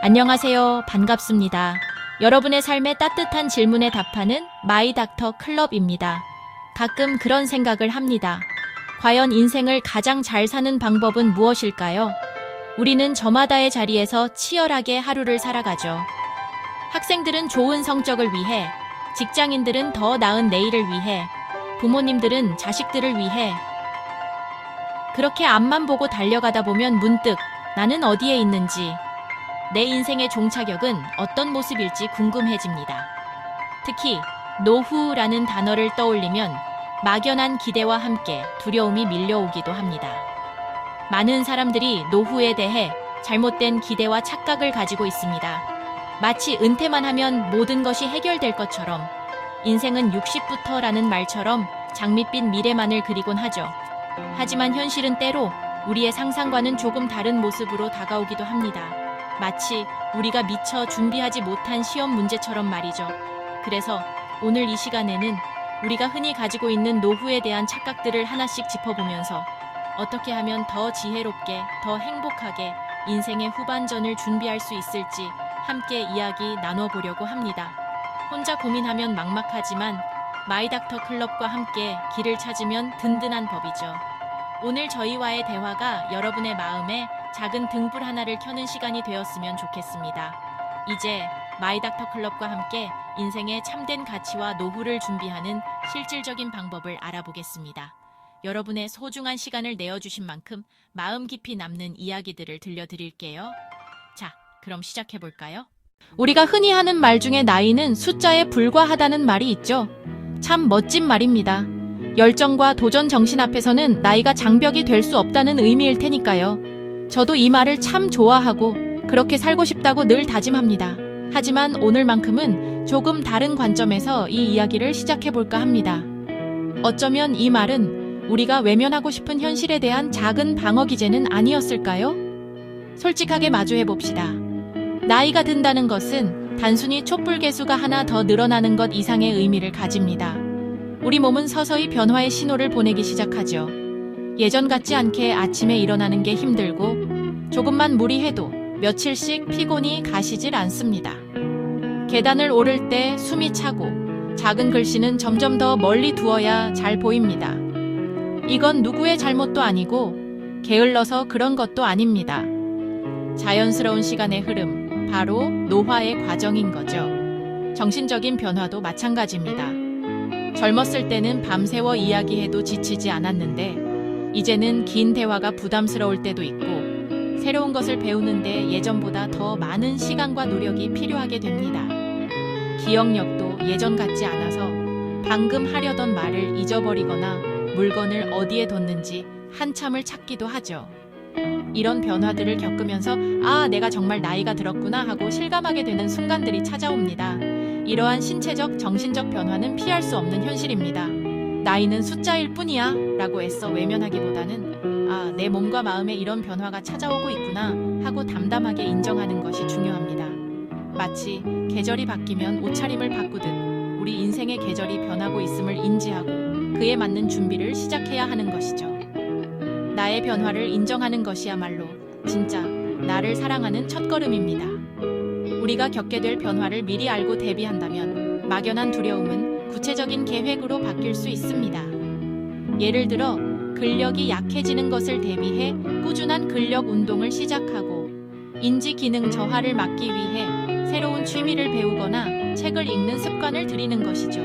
안녕하세요. 반갑습니다. 여러분의 삶의 따뜻한 질문에 답하는 마이닥터 클럽입니다. 가끔 그런 생각을 합니다. 과연 인생을 가장 잘 사는 방법은 무엇일까요? 우리는 저마다의 자리에서 치열하게 하루를 살아가죠. 학생들은 좋은 성적을 위해, 직장인들은 더 나은 내일을 위해, 부모님들은 자식들을 위해. 그렇게 앞만 보고 달려가다 보면 문득 나는 어디에 있는지, 내 인생의 종착역은 어떤 모습일지 궁금해집니다. 특히 노후라는 단어를 떠올리면 막연한 기대와 함께 두려움이 밀려오기도 합니다. 많은 사람들이 노후에 대해 잘못된 기대와 착각을 가지고 있습니다. 마치 은퇴만 하면 모든 것이 해결될 것처럼, 인생은 60부터라는 말처럼 장밋빛 미래만을 그리곤 하죠. 하지만 현실은 때로 우리의 상상과는 조금 다른 모습으로 다가오기도 합니다. 마치 우리가 미처 준비하지 못한 시험 문제처럼 말이죠. 그래서 오늘 이 시간에는 우리가 흔히 가지고 있는 노후에 대한 착각들을 하나씩 짚어보면서 어떻게 하면 더 지혜롭게, 더 행복하게 인생의 후반전을 준비할 수 있을지 함께 이야기 나눠보려고 합니다. 혼자 고민하면 막막하지만 마이닥터 클럽과 함께 길을 찾으면 든든한 법이죠. 오늘 저희와의 대화가 여러분의 마음에 작은 등불 하나를 켜는 시간이 되었으면 좋겠습니다. 이제 마이닥터 클럽과 함께 인생의 참된 가치와 노후를 준비하는 실질적인 방법을 알아보겠습니다. 여러분의 소중한 시간을 내어주신 만큼 마음 깊이 남는 이야기들을 들려드릴게요. 자, 그럼 시작해볼까요? 우리가 흔히 하는 말 중에 나이는 숫자에 불과하다는 말이 있죠. 참 멋진 말입니다. 열정과 도전 정신 앞에서는 나이가 장벽이 될 수 없다는 의미일 테니까요. 저도 이 말을 참 좋아하고 그렇게 살고 싶다고 늘 다짐합니다. 하지만 오늘만큼은 조금 다른 관점에서 이 이야기를 시작해볼까 합니다. 어쩌면 이 말은 우리가 외면하고 싶은 현실에 대한 작은 방어 기제는 아니었을까요? 솔직하게 마주해봅시다. 나이가 든다는 것은 단순히 촛불 개수가 하나 더 늘어나는 것 이상의 의미를 가집니다. 우리 몸은 서서히 변화의 신호를 보내기 시작하죠. 예전 같지 않게 아침에 일어나는 게 힘들고 조금만 무리해도 며칠씩 피곤이 가시질 않습니다. 계단을 오를 때 숨이 차고 작은 글씨는 점점 더 멀리 두어야 잘 보입니다. 이건 누구의 잘못도 아니고 게을러서 그런 것도 아닙니다. 자연스러운 시간의 흐름, 바로 노화의 과정인 거죠. 정신적인 변화도 마찬가지입니다. 젊었을 때는 밤새워 이야기해도 지치지 않았는데 이제는 긴 대화가 부담스러울 때도 있고 새로운 것을 배우는데 예전보다 더 많은 시간과 노력이 필요하게 됩니다. 기억력도 예전 같지 않아서 방금 하려던 말을 잊어버리거나 물건을 어디에 뒀는지 한참을 찾기도 하죠. 이런 변화들을 겪으면서 내가 정말 나이가 들었구나 하고 실감하게 되는 순간들이 찾아옵니다. 이러한 신체적, 정신적 변화는 피할 수 없는 현실입니다. 나이는 숫자일 뿐이야 라고 애써 외면하기보다는 내 몸과 마음에 이런 변화가 찾아오고 있구나 하고 담담하게 인정하는 것이 중요합니다. 마치 계절이 바뀌면 옷차림을 바꾸듯 우리 인생의 계절이 변하고 있음을 인지하고 그에 맞는 준비를 시작해야 하는 것이죠. 나의 변화를 인정하는 것이야말로 진짜 나를 사랑하는 첫걸음입니다. 우리가 겪게 될 변화를 미리 알고 대비한다면 막연한 두려움은 구체적인 계획으로 바뀔 수 있습니다. 예를 들어 근력이 약해지는 것을 대비해 꾸준한 근력 운동을 시작하고 인지 기능 저하를 막기 위해 새로운 취미를 배우거나 책을 읽는 습관을 들이는 것이죠.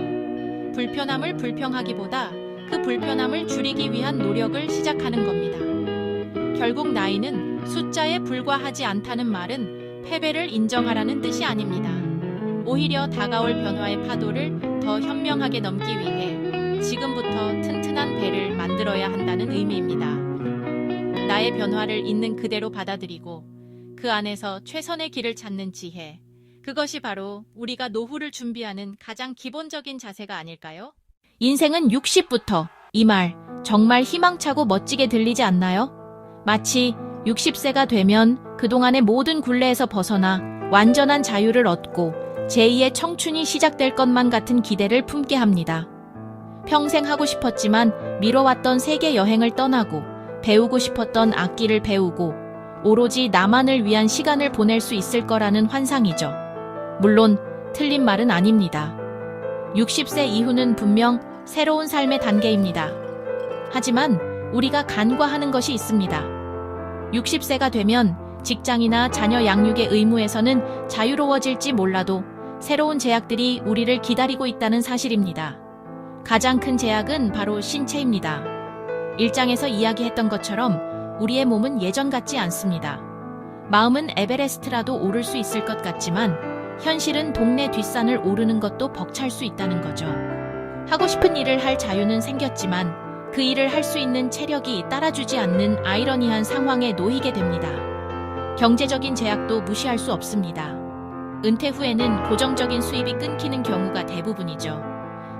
불편함을 불평하기보다 그 불편함을 줄이기 위한 노력을 시작하는 겁니다. 결국 나이는 숫자에 불과하지 않다는 말은 패배를 인정하라는 뜻이 아닙니다. 오히려 다가올 변화의 파도를 더 현명하게 넘기 위해 지금부터 튼튼한 배를 만들어야 한다는 의미입니다. 나의 변화를 있는 그대로 받아들이고 그 안에서 최선의 길을 찾는 지혜, 그것이 바로 우리가 노후를 준비하는 가장 기본적인 자세가 아닐까요? 인생은 60부터, 이 말 정말 희망차고 멋지게 들리지 않나요? 마치 60세가 되면 그동안의 모든 굴레에서 벗어나 완전한 자유를 얻고 제2의 청춘이 시작될 것만 같은 기대를 품게 합니다. 평생 하고 싶었지만 미뤄왔던 세계 여행을 떠나고 배우고 싶었던 악기를 배우고 오로지 나만을 위한 시간을 보낼 수 있을 거라는 환상이죠. 물론 틀린 말은 아닙니다. 60세 이후는 분명 새로운 삶의 단계입니다. 하지만 우리가 간과하는 것이 있습니다. 60세가 되면 직장이나 자녀 양육의 의무에서는 자유로워질지 몰라도 새로운 제약들이 우리를 기다리고 있다는 사실입니다. 가장 큰 제약은 바로 신체입니다. 1장에서 이야기했던 것처럼 우리의 몸은 예전 같지 않습니다. 마음은 에베레스트라도 오를 수 있을 것 같지만 현실은 동네 뒷산을 오르는 것도 벅찰 수 있다는 거죠. 하고 싶은 일을 할 자유는 생겼지만 그 일을 할 수 있는 체력이 따라주지 않는 아이러니한 상황에 놓이게 됩니다. 경제적인 제약도 무시할 수 없습니다. 은퇴 후에는 고정적인 수입이 끊기는 경우가 대부분이죠.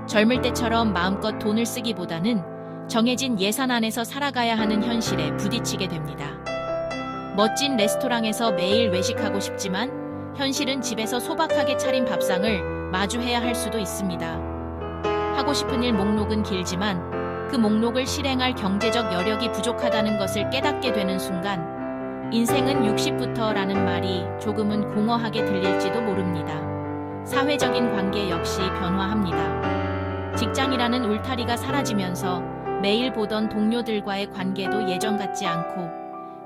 젊을 때처럼 마음껏 돈을 쓰기보다는 정해진 예산 안에서 살아가야 하는 현실에 부딪히게 됩니다. 멋진 레스토랑에서 매일 외식하고 싶지만 현실은 집에서 소박하게 차린 밥상을 마주해야 할 수도 있습니다. 하고 싶은 일 목록은 길지만 그 목록을 실행할 경제적 여력이 부족하다는 것을 깨닫게 되는 순간 인생은 60부터라는 말이 조금은 공허하게 들릴지도 모릅니다. 사회적인 관계 역시 변화합니다. 직장이라는 울타리가 사라지면서 매일 보던 동료들과의 관계도 예전 같지 않고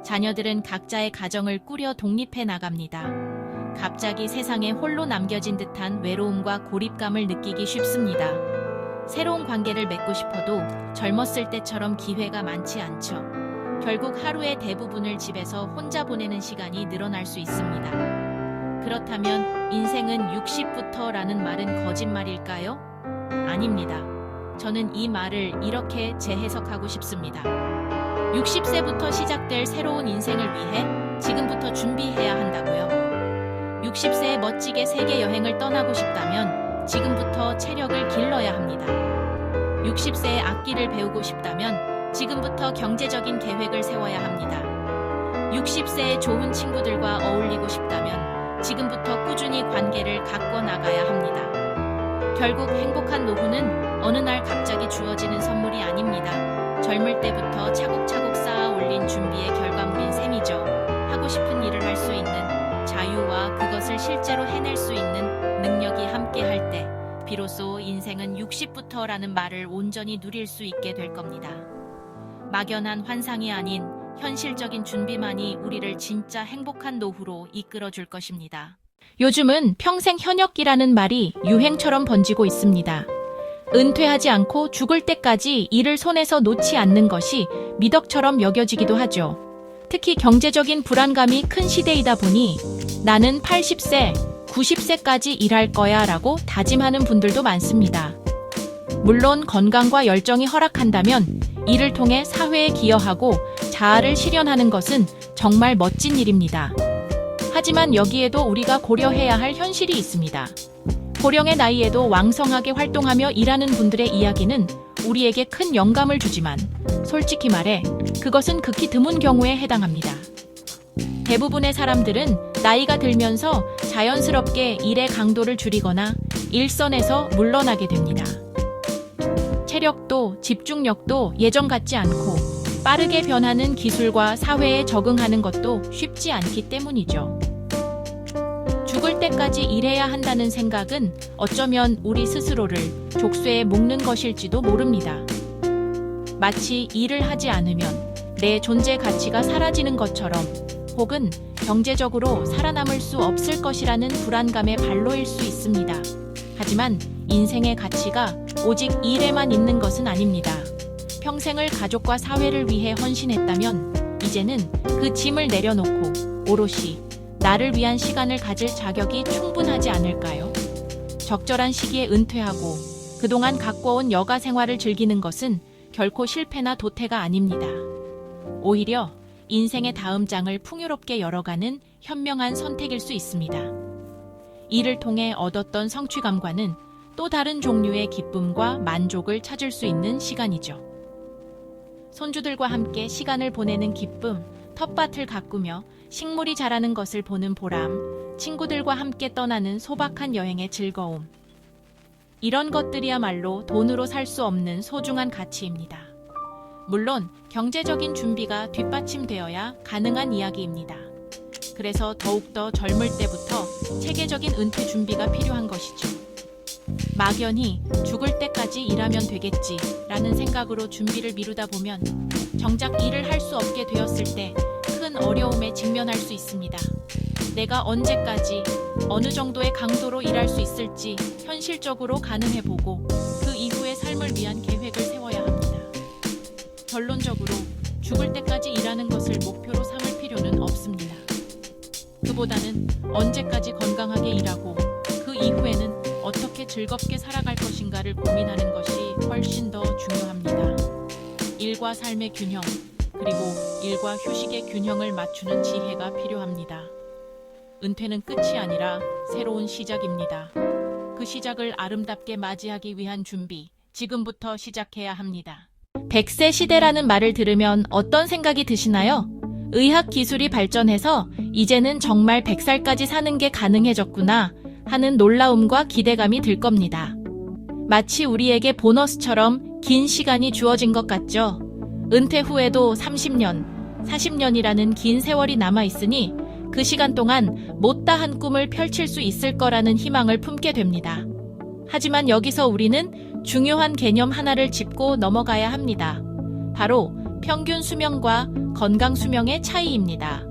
자녀들은 각자의 가정을 꾸려 독립해 나갑니다. 갑자기 세상에 홀로 남겨진 듯한 외로움과 고립감을 느끼기 쉽습니다. 새로운 관계를 맺고 싶어도 젊었을 때처럼 기회가 많지 않죠. 결국 하루의 대부분을 집에서 혼자 보내는 시간이 늘어날 수 있습니다. 그렇다면 인생은 60부터라는 말은 거짓말일까요? 아닙니다. 저는 이 말을 이렇게 재해석하고 싶습니다. 60세부터 시작될 새로운 인생을 위해 지금부터 준비해야 한다고요. 60세에 멋지게 세계 여행을 떠나고 싶다면 지금부터 체력을 길러야 합니다. 60세에 악기를 배우고 싶다면 지금부터 경제적인 계획을 세워야 합니다. 60세에 좋은 친구들과 어울리고 싶다면 지금부터 꾸준히 관계를 가꿔 나가야 합니다. 결국 행복한 노후는 어느 날 갑자기 주어지는 선물이 아닙니다. 젊을 때부터 차곡차곡 쌓아 올린 준비의 결과물인 셈이죠. 하고 싶은 일을 할 수 있는 자유와 그것을 실제로 해낼 수 있는 능력이 함께할 때 비로소 인생은 60부터라는 말을 온전히 누릴 수 있게 될 겁니다. 막연한 환상이 아닌 현실적인 준비만이 우리를 진짜 행복한 노후로 이끌어줄 것입니다. 요즘은 평생 현역이라는 말이 유행처럼 번지고 있습니다. 은퇴하지 않고 죽을 때까지 일을 손에서 놓지 않는 것이 미덕처럼 여겨지기도 하죠. 특히 경제적인 불안감이 큰 시대이다 보니 나는 80세, 90세까지 일할 거야 라고 다짐하는 분들도 많습니다. 물론 건강과 열정이 허락한다면 이를 통해 사회에 기여하고 자아를 실현하는 것은 정말 멋진 일입니다. 하지만 여기에도 우리가 고려해야 할 현실이 있습니다. 고령의 나이에도 왕성하게 활동하며 일하는 분들의 이야기는 우리에게 큰 영감을 주지만 솔직히 말해 그것은 극히 드문 경우에 해당합니다. 대부분의 사람들은 나이가 들면서 자연스럽게 일의 강도를 줄이거나 일선에서 물러나게 됩니다. 체력도 집중력도 예전 같지 않고 빠르게 변하는 기술과 사회에 적응하는 것도 쉽지 않기 때문이죠. 죽을 때까지 일해야 한다는 생각은 어쩌면 우리 스스로를 족쇄에 묶는 것일지도 모릅니다. 마치 일을 하지 않으면 내 존재 가치가 사라지는 것처럼 혹은 경제적으로 살아남을 수 없을 것이라는 불안감의 발로일 수 있습니다. 하지만 인생의 가치가 오직 일에만 있는 것은 아닙니다. 평생을 가족과 사회를 위해 헌신했다면 이제는 그 짐을 내려놓고 오롯이 나를 위한 시간을 가질 자격이 충분하지 않을까요? 적절한 시기에 은퇴하고 그동안 가꿔온 여가 생활을 즐기는 것은 결코 실패나 도태가 아닙니다. 오히려 인생의 다음 장을 풍요롭게 열어가는 현명한 선택일 수 있습니다. 이를 통해 얻었던 성취감과는 또 다른 종류의 기쁨과 만족을 찾을 수 있는 시간이죠. 손주들과 함께 시간을 보내는 기쁨, 텃밭을 가꾸며 식물이 자라는 것을 보는 보람, 친구들과 함께 떠나는 소박한 여행의 즐거움. 이런 것들이야말로 돈으로 살 수 없는 소중한 가치입니다. 물론 경제적인 준비가 뒷받침되어야 가능한 이야기입니다. 그래서 더욱더 젊을 때부터 체계적인 은퇴 준비가 필요한 것이죠. 막연히 죽을 때까지 일하면 되겠지 라는 생각으로 준비를 미루다 보면 정작 일을 할 수 없게 되었을 때 큰 어려움에 직면할 수 있습니다. 내가 언제까지 어느 정도의 강도로 일할 수 있을지 현실적으로 가늠해보고 그 이후의 삶을 위한 계획을 세워야 합니다. 결론적으로 죽을 때까지 일하는 것을 목표로 삼을 필요는 없습니다. 그보다는 언제까지 건강하게 일하고 그 이후에는 어떻게 즐겁게 살아갈 것인가를 고민하는 것이 훨씬 더 중요합니다. 일과 삶의 균형, 그리고 일과 휴식의 균형을 맞추는 지혜가 필요합니다. 은퇴는 끝이 아니라 새로운 시작입니다. 그 시작을 아름답게 맞이하기 위한 준비, 지금부터 시작해야 합니다. 100세 시대라는 말을 들으면 어떤 생각이 드시나요? 의학 기술이 발전해서 이제는 정말 100살까지 사는 게 가능해졌구나 하는 놀라움과 기대감이 들 겁니다. 마치 우리에게 보너스처럼 긴 시간이 주어진 것 같죠? 은퇴 후에도 30년, 40년이라는 긴 세월이 남아있으니 그 시간 동안 못다한 꿈을 펼칠 수 있을 거라는 희망을 품게 됩니다. 하지만 여기서 우리는 중요한 개념 하나를 짚고 넘어가야 합니다. 바로 평균 수명과 건강 수명의 차이입니다.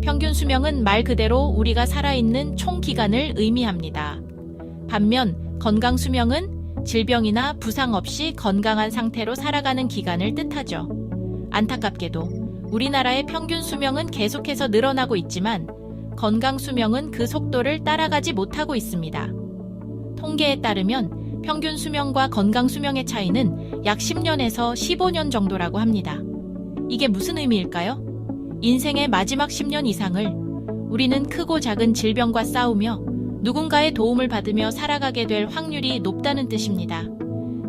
평균 수명은 말 그대로 우리가 살아있는 총 기간을 의미합니다. 반면 건강 수명은 질병이나 부상 없이 건강한 상태로 살아가는 기간을 뜻하죠. 안타깝게도 우리나라의 평균 수명은 계속해서 늘어나고 있지만 건강 수명은 그 속도를 따라가지 못하고 있습니다. 통계에 따르면 평균 수명과 건강 수명의 차이는 약 10년에서 15년 정도라고 합니다. 이게 무슨 의미일까요? 인생의 마지막 10년 이상을 우리는 크고 작은 질병과 싸우며 누군가의 도움을 받으며 살아가게 될 확률이 높다는 뜻입니다.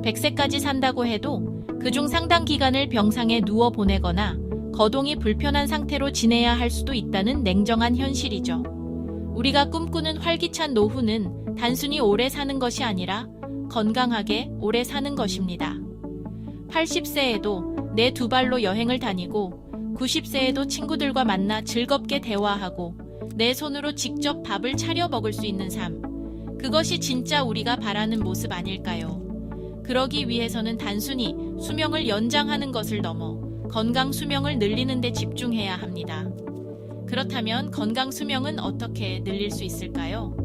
100세까지 산다고 해도 그중 상당 기간을 병상에 누워 보내거나 거동이 불편한 상태로 지내야 할 수도 있다는 냉정한 현실이죠. 우리가 꿈꾸는 활기찬 노후는 단순히 오래 사는 것이 아니라 건강하게 오래 사는 것입니다. 80세에도 내 두 발로 여행을 다니고 90세에도 친구들과 만나 즐겁게 대화하고 내 손으로 직접 밥을 차려 먹을 수 있는 삶. 그것이 진짜 우리가 바라는 모습 아닐까요? 그러기 위해서는 단순히 수명을 연장하는 것을 넘어 건강 수명을 늘리는 데 집중해야 합니다. 그렇다면 건강 수명은 어떻게 늘릴 수 있을까요?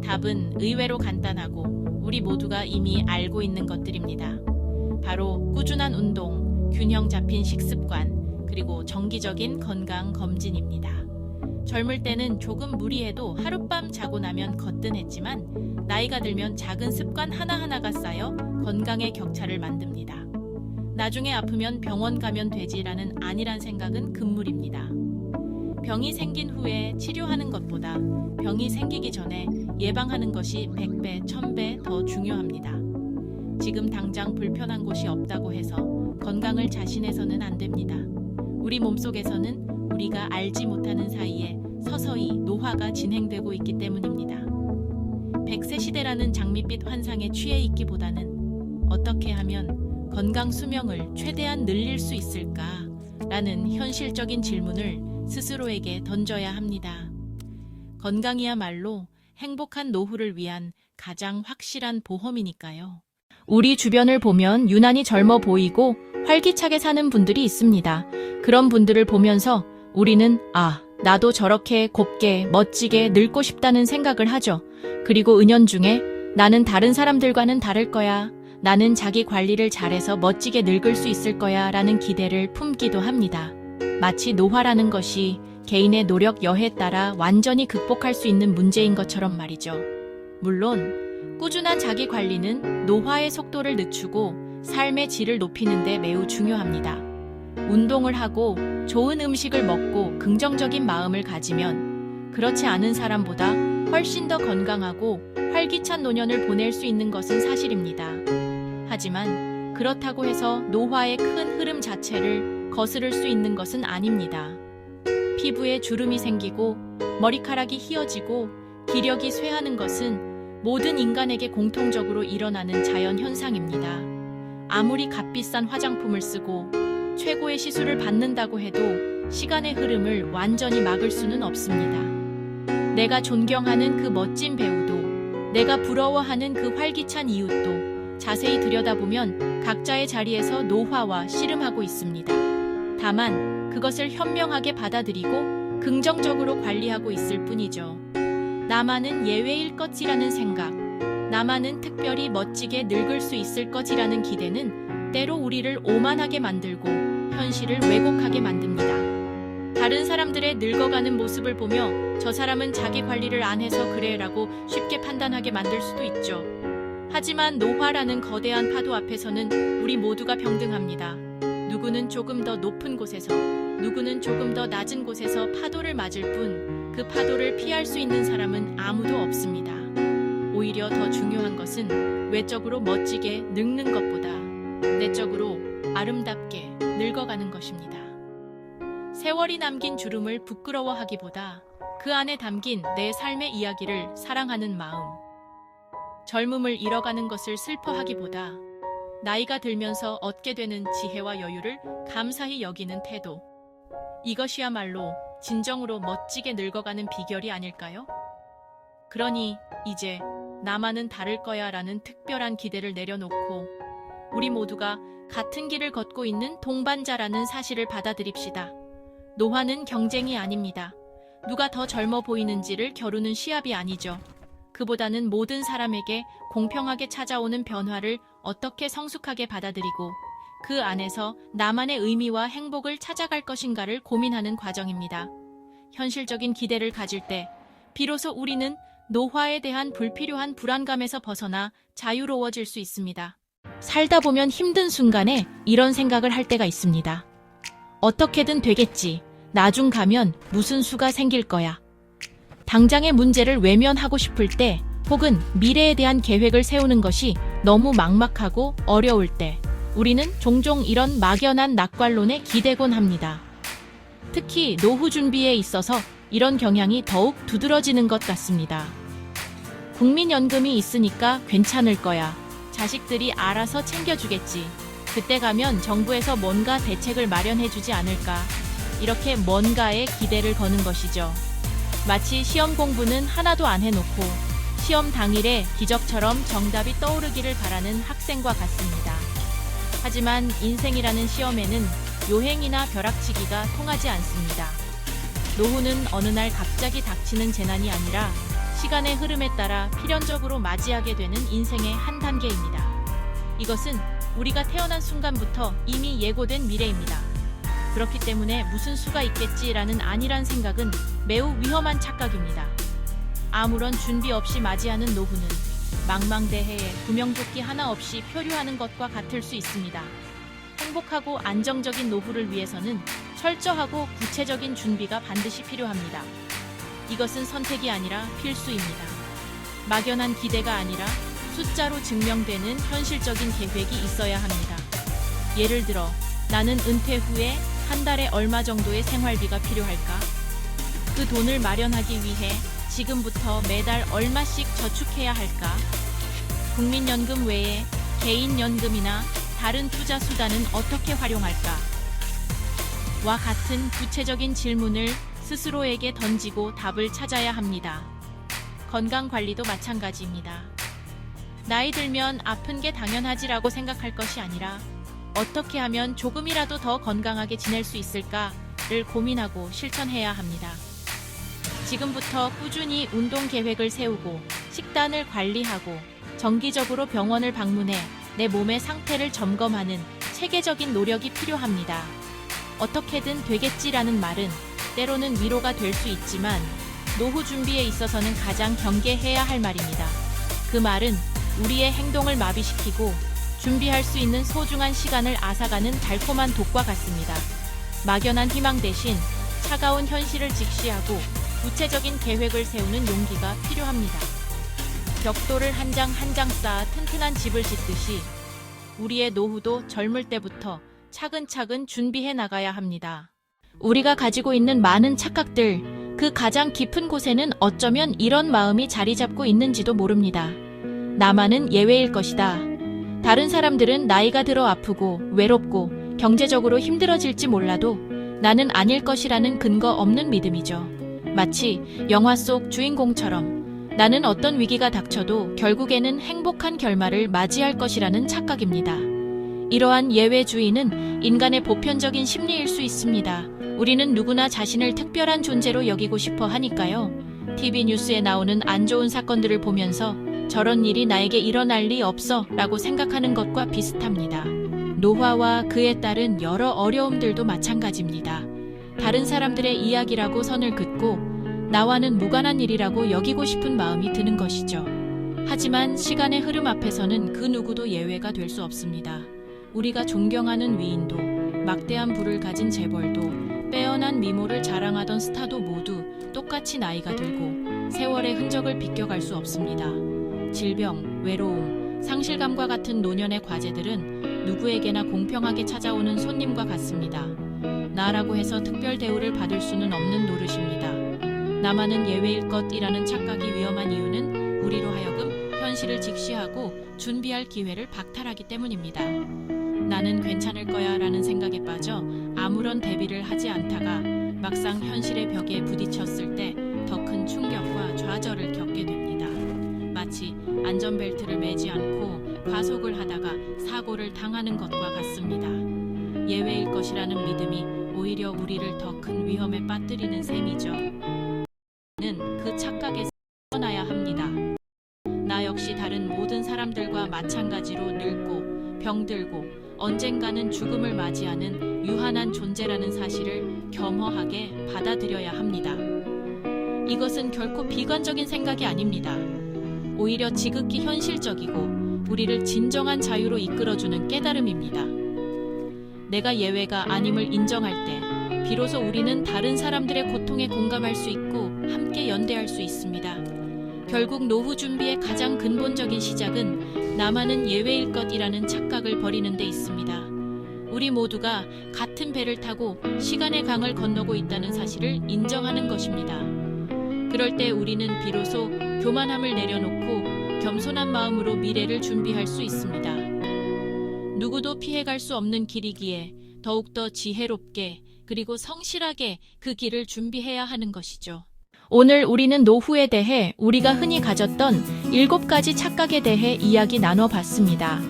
답은 의외로 간단하고 우리 모두가 이미 알고 있는 것들입니다. 바로 꾸준한 운동, 균형 잡힌 식습관, 그리고 정기적인 건강 검진입니다. 젊을 때는 조금 무리해도 하룻밤 자고 나면 거뜬했지만 나이가 들면 작은 습관 하나하나가 쌓여 건강의 격차를 만듭니다. 나중에 아프면 병원 가면 되지라는 안일한 생각은 금물입니다. 병이 생긴 후에 치료하는 것보다 병이 생기기 전에 예방하는 것이 100배, 1000배 더 중요합니다. 지금 당장 불편한 곳이 없다고 해서 건강을 자신해서는 안 됩니다. 우리 몸속에서는 우리가 알지 못하는 사이에 서서히 노화가 진행되고 있기 때문입니다. 100세 시대라는 장밋빛 환상에 취해 있기보다는 어떻게 하면 건강 수명을 최대한 늘릴 수 있을까? 라는 현실적인 질문을 스스로에게 던져야 합니다. 건강이야말로 행복한 노후를 위한 가장 확실한 보험이니까요. 우리 주변을 보면 유난히 젊어 보이고 활기차게 사는 분들이 있습니다. 그런 분들을 보면서 우리는 나도 저렇게 곱게 멋지게 늙고 싶다는 생각을 하죠. 그리고 은연중에 나는 다른 사람들과는 다를 거야. 나는 자기 관리를 잘해서 멋지게 늙을 수 있을 거야 라는 기대를 품기도 합니다. 마치 노화라는 것이 개인의 노력 여하에 따라 완전히 극복할 수 있는 문제인 것처럼 말이죠. 물론 꾸준한 자기 관리는 노화의 속도를 늦추고 삶의 질을 높이는 데 매우 중요합니다. 운동을 하고 좋은 음식을 먹고 긍정적인 마음을 가지면 그렇지 않은 사람보다 훨씬 더 건강하고 활기찬 노년을 보낼 수 있는 것은 사실입니다. 하지만 그렇다고 해서 노화의 큰 흐름 자체를 거스를 수 있는 것은 아닙니다. 피부에 주름이 생기고 머리카락이 휘어지고 기력이 쇠하는 것은 모든 인간에게 공통적으로 일어나는 자연 현상입니다. 아무리 값비싼 화장품을 쓰고 최고의 시술을 받는다고 해도 시간의 흐름을 완전히 막을 수는 없습니다. 내가 존경하는 그 멋진 배우도, 내가 부러워하는 그 활기찬 이웃도 자세히 들여다보면 각자의 자리에서 노화와 씨름하고 있습니다. 다만 그것을 현명하게 받아들이고 긍정적으로 관리하고 있을 뿐이죠. 나만은 예외일 것이라는 생각, 나만은 특별히 멋지게 늙을 수 있을 것이라는 기대는 때로 우리를 오만하게 만들고 현실을 왜곡하게 만듭니다. 다른 사람들의 늙어가는 모습을 보며 저 사람은 자기 관리를 안 해서 그래라고 쉽게 판단하게 만들 수도 있죠. 하지만 노화라는 거대한 파도 앞에서는 우리 모두가 병등합니다. 누구는 조금 더 높은 곳에서, 누구는 조금 더 낮은 곳에서 파도를 맞을 뿐 그 파도를 피할 수 있는 사람은 아무도 없습니다. 오히려 더 중요한 것은 외적으로 멋지게 늙는 것보다 내적으로 아름답게 늙어가는 것입니다. 세월이 남긴 주름을 부끄러워하기보다 그 안에 담긴 내 삶의 이야기를 사랑하는 마음, 젊음을 잃어가는 것을 슬퍼하기보다 나이가 들면서 얻게 되는 지혜와 여유를 감사히 여기는 태도, 이것이야말로 진정으로 멋지게 늙어가는 비결이 아닐까요? 그러니 이제 나만은 다를 거야 라는 특별한 기대를 내려놓고 우리 모두가 같은 길을 걷고 있는 동반자라는 사실을 받아들입시다. 노화는 경쟁이 아닙니다. 누가 더 젊어 보이는지를 겨루는 시합이 아니죠. 그보다는 모든 사람에게 공평하게 찾아오는 변화를 어떻게 성숙하게 받아들이고 그 안에서 나만의 의미와 행복을 찾아갈 것인가를 고민하는 과정입니다. 현실적인 기대를 가질 때 비로소 우리는 노화에 대한 불필요한 불안감에서 벗어나 자유로워질 수 있습니다. 살다 보면 힘든 순간에 이런 생각을 할 때가 있습니다. 어떻게든 되겠지. 나중 가면 무슨 수가 생길 거야. 당장의 문제를 외면하고 싶을 때 혹은 미래에 대한 계획을 세우는 것이 너무 막막하고 어려울 때 우리는 종종 이런 막연한 낙관론에 기대곤 합니다. 특히 노후 준비에 있어서 이런 경향이 더욱 두드러지는 것 같습니다. 국민연금이 있으니까 괜찮을 거야. 자식들이 알아서 챙겨주겠지. 그때 가면 정부에서 뭔가 대책을 마련해주지 않을까. 이렇게 뭔가에 기대를 거는 것이죠. 마치 시험 공부는 하나도 안 해놓고 시험 당일에 기적처럼 정답이 떠오르기를 바라는 학생과 같습니다. 하지만 인생이라는 시험에는 요행이나 벼락치기가 통하지 않습니다. 노후는 어느 날 갑자기 닥치는 재난이 아니라 시간의 흐름에 따라 필연적으로 맞이하게 되는 인생의 한 단계입니다. 이것은 우리가 태어난 순간부터 이미 예고된 미래입니다. 그렇기 때문에 무슨 수가 있겠지라는 안일한 생각은 매우 위험한 착각입니다. 아무런 준비 없이 맞이하는 노후는 망망대해에 구명조끼 하나 없이 표류하는 것과 같을 수 있습니다. 행복하고 안정적인 노후를 위해서는 철저하고 구체적인 준비가 반드시 필요합니다. 이것은 선택이 아니라 필수입니다. 막연한 기대가 아니라 숫자로 증명되는 현실적인 계획이 있어야 합니다. 예를 들어 나는 은퇴 후에 한 달에 얼마 정도의 생활비가 필요할까? 그 돈을 마련하기 위해 지금부터 매달 얼마씩 저축해야 할까? 국민연금 외에 개인연금이나 다른 투자 수단은 어떻게 활용할까? 와 같은 구체적인 질문을 스스로에게 던지고 답을 찾아야 합니다. 건강관리도 마찬가지입니다. 나이 들면 아픈 게 당연하지라고 생각할 것이 아니라 어떻게 하면 조금이라도 더 건강하게 지낼 수 있을까를 고민하고 실천해야 합니다. 지금부터 꾸준히 운동 계획을 세우고 식단을 관리하고 정기적으로 병원을 방문해 내 몸의 상태를 점검하는 체계적인 노력이 필요합니다. 어떻게든 되겠지라는 말은 때로는 위로가 될 수 있지만 노후 준비에 있어서는 가장 경계해야 할 말입니다. 그 말은 우리의 행동을 마비시키고 준비할 수 있는 소중한 시간을 앗아가는 달콤한 독과 같습니다. 막연한 희망 대신 차가운 현실을 직시하고 구체적인 계획을 세우는 용기가 필요합니다. 벽돌을 한 장 한 장 쌓아 튼튼한 집을 짓듯이 우리의 노후도 젊을 때부터 차근차근 준비해 나가야 합니다. 우리가 가지고 있는 많은 착각들, 그 가장 깊은 곳에는 어쩌면 이런 마음이 자리 잡고 있는지도 모릅니다. 나만은 예외일 것이다. 다른 사람들은 나이가 들어 아프고 외롭고 경제적으로 힘들어질지 몰라도 나는 아닐 것이라는 근거 없는 믿음이죠. 마치 영화 속 주인공처럼 나는 어떤 위기가 닥쳐도 결국에는 행복한 결말을 맞이할 것이라는 착각입니다. 이러한 예외주의는 인간의 보편적인 심리일 수 있습니다. 우리는 누구나 자신을 특별한 존재로 여기고 싶어 하니까요. TV 뉴스에 나오는 안 좋은 사건들을 보면서 저런 일이 나에게 일어날 리 없어 라고 생각하는 것과 비슷합니다. 노화와 그에 따른 여러 어려움들도 마찬가지입니다. 다른 사람들의 이야기라고 선을 긋고 나와는 무관한 일이라고 여기고 싶은 마음이 드는 것이죠. 하지만 시간의 흐름 앞에서는 그 누구도 예외가 될 수 없습니다. 우리가 존경하는 위인도, 막대한 부를 가진 재벌도, 빼어난 미모를 자랑하던 스타도 모두 똑같이 나이가 들고 세월의 흔적을 비껴갈 수 없습니다. 질병, 외로움, 상실감과 같은 노년의 과제들은 누구에게나 공평하게 찾아오는 손님과 같습니다. 나라고 해서 특별 대우를 받을 수는 없는 노릇입니다. 나만은 예외일 것이라는 착각이 위험한 이유는 우리로 하여금 현실을 직시하고 준비할 기회를 박탈하기 때문입니다. 나는 괜찮을 거야 라는 생각에 빠져 아무런 대비를 하지 않다가 막상 현실의 벽에 부딪혔을 때 더 큰 충격과 좌절을 겪게 됩니다. 마치 안전벨트를 매지 않고 과속을 하다가 사고를 당하는 것과 같습니다. 예외일 것이라는 믿음이 오히려 우리를 더 큰 위험에 빠뜨리는 셈이죠. 는 그 착각에서 떠나야 합니다. 나 역시 다른 모든 사람들과 마찬가지로 늙고 병들고 언젠가는 죽음을 맞이하는 유한한 존재라는 사실을 겸허하게 받아들여야 합니다. 이것은 결코 비관적인 생각이 아닙니다. 오히려 지극히 현실적이고 우리를 진정한 자유로 이끌어주는 깨달음입니다. 내가 예외가 아님을 인정할 때 비로소 우리는 다른 사람들의 고통에 공감할 수 있고 함께 연대할 수 있습니다. 결국 노후 준비의 가장 근본적인 시작은 나만은 예외일 것이라는 착각을 버리는 데 있습니다. 우리 모두가 같은 배를 타고 시간의 강을 건너고 있다는 사실을 인정하는 것입니다. 그럴 때 우리는 비로소 교만함을 내려놓고 겸손한 마음으로 미래를 준비할 수 있습니다. 누구도 피해갈 수 없는 길이기에 더욱더 지혜롭게 그리고 성실하게 그 길을 준비해야 하는 것이죠. 오늘 우리는 노후에 대해 우리가 흔히 가졌던 7가지 착각에 대해 이야기 나눠봤습니다.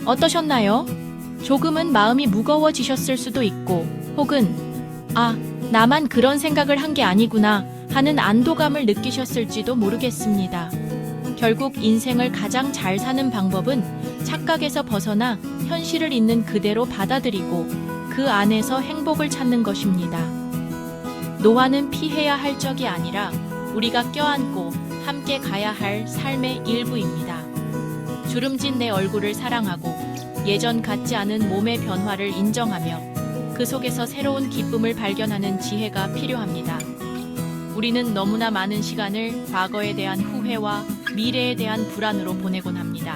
어떠셨나요? 조금은 마음이 무거워지셨을 수도 있고 혹은 나만 그런 생각을 한 게 아니구나 하는 안도감을 느끼셨을지도 모르겠습니다. 결국 인생을 가장 잘 사는 방법은 착각에서 벗어나 현실을 있는 그대로 받아들이고 그 안에서 행복을 찾는 것입니다. 노화는 피해야 할 적이 아니라 우리가 껴안고 함께 가야 할 삶의 일부입니다. 주름진 내 얼굴을 사랑하고 예전 같지 않은 몸의 변화를 인정하며 그 속에서 새로운 기쁨을 발견하는 지혜가 필요합니다. 우리는 너무나 많은 시간을 과거에 대한 후회와 미래에 대한 불안으로 보내곤 합니다.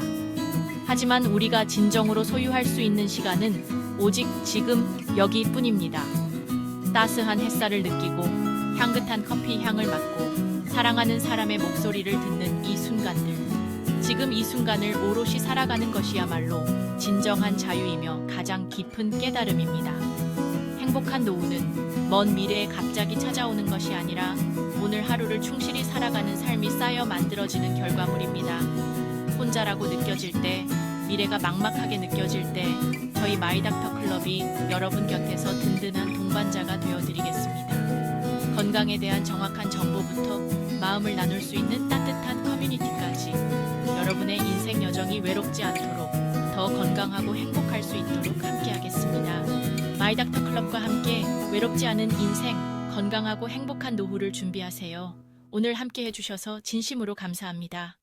하지만 우리가 진정으로 소유할 수 있는 시간은 오직 지금 여기뿐입니다. 따스한 햇살을 느끼고 향긋한 커피 향을 맡고 사랑하는 사람의 목소리를 듣는 이 순간들. 지금 이 순간을 오롯이 살아가는 것이야말로 진정한 자유이며 가장 깊은 깨달음입니다. 행복한 노후는 먼 미래에 갑자기 찾아오는 것이 아니라 오늘 하루를 충실히 살아가는 삶이 쌓여 만들어지는 결과물입니다. 혼자라고 느껴질 때, 미래가 막막하게 느껴질 때 저희 마이닥터 클럽이 여러분 곁에서 든든한 동반자가 되어드리겠습니다. 건강에 대한 정확한 정보부터 마음을 나눌 수 있는 따뜻한 커뮤니티까지 여러분의 인생 여정이 외롭지 않도록 더 건강하고 행복할 수 있도록 함께하겠습니다. 마이닥터 클럽과 함께 외롭지 않은 인생, 건강하고 행복한 노후를 준비하세요. 오늘 함께 해주셔서 진심으로 감사합니다.